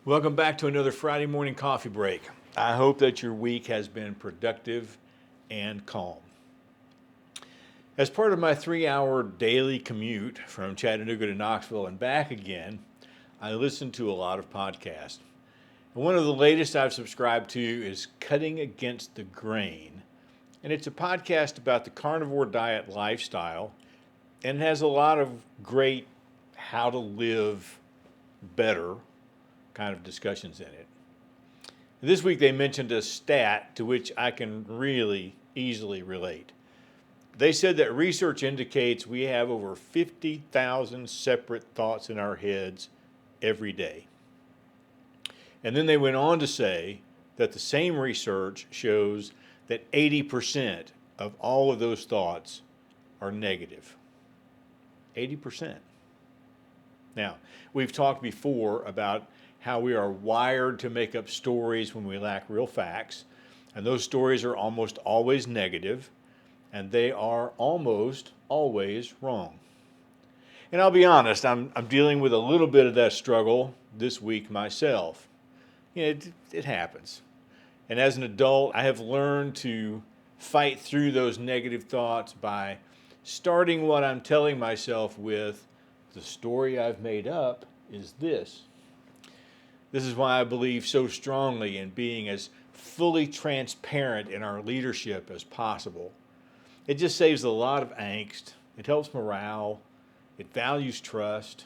Welcome back to another Friday morning coffee break. I hope that your week has been productive and calm. As part of my 3-hour daily commute from Chattanooga to Knoxville and back again, I listen to a lot of podcasts. And one of the latest I've subscribed to is Cutting Against the Grain. And it's a podcast about the carnivore diet lifestyle, and it has a lot of great how to live better kind of discussions in it. This week they mentioned a stat to which I can really easily relate. They said that research indicates we have over 50,000 separate thoughts in our heads every day. And then they went on to say that the same research shows that 80% of all of those thoughts are negative. 80%. Now, we've talked before about how we are wired to make up stories when we lack real facts, and those stories are almost always negative, and they are almost always wrong. And I'll be honest, I'm dealing with a little bit of that struggle this week myself. It happens. And as an adult, I have learned to fight through those negative thoughts by starting what I'm telling myself with, the story I've made up is this. This is why I believe so strongly in being as fully transparent in our leadership as possible. It just saves a lot of angst. It helps morale. It values trust.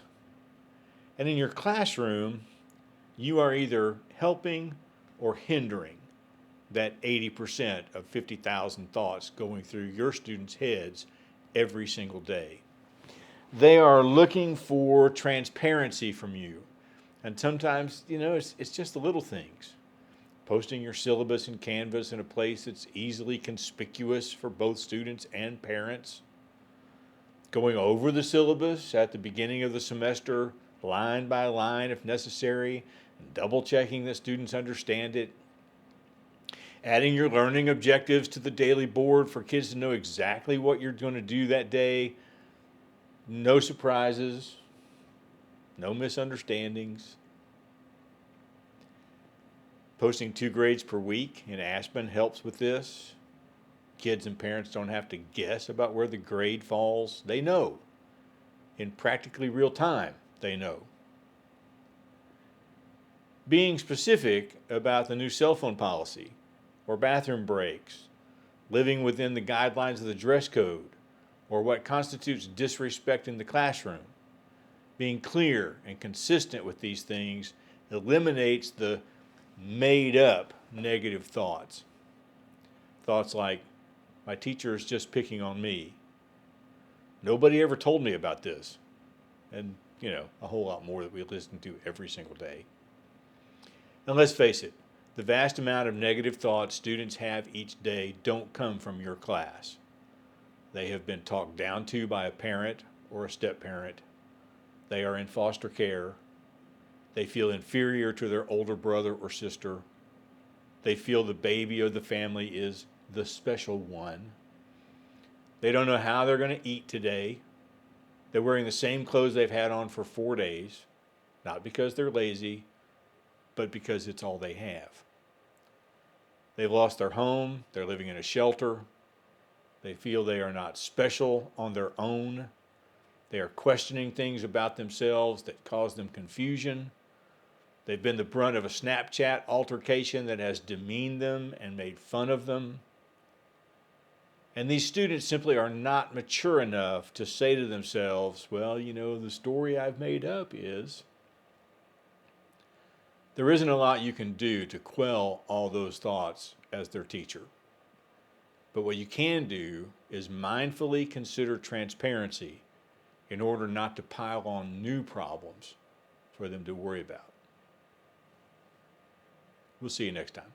And in your classroom, you are either helping or hindering that 80% of 50,000 thoughts going through your students' heads every single day. They are looking for transparency from you. And sometimes, it's just the little things. Posting your syllabus in Canvas in a place that's easily conspicuous for both students and parents. Going over the syllabus at the beginning of the semester, line by line if necessary, and double checking that students understand it. Adding your learning objectives to the daily board for kids to know exactly what you're going to do that day. No surprises. No misunderstandings. Posting 2 grades per week in Aspen helps with this. Kids and parents don't have to guess about where the grade falls. They know. In practically real time, they know. Being specific about the new cell phone policy or bathroom breaks, living within the guidelines of the dress code, or what constitutes disrespect in the classroom. Being clear and consistent with these things eliminates the made-up negative thoughts. Thoughts like, my teacher is just picking on me. Nobody ever told me about this. And, a whole lot more that we listen to every single day. And let's face it, the vast amount of negative thoughts students have each day don't come from your class. They have been talked down to by a parent or a step-parent. They are in foster care. They feel inferior to their older brother or sister. They feel the baby of the family is the special one. They don't know how they're going to eat today. They're wearing the same clothes they've had on for 4 days, not because they're lazy, but because it's all they have. They've lost their home. They're living in a shelter. They feel they are not special on their own. They are questioning things about themselves that cause them confusion. They've been the brunt of a Snapchat altercation that has demeaned them and made fun of them. And these students simply are not mature enough to say to themselves, well, the story I've made up is. There isn't a lot you can do to quell all those thoughts as their teacher. But what you can do is mindfully consider transparency in order not to pile on new problems for them to worry about. We'll see you next time.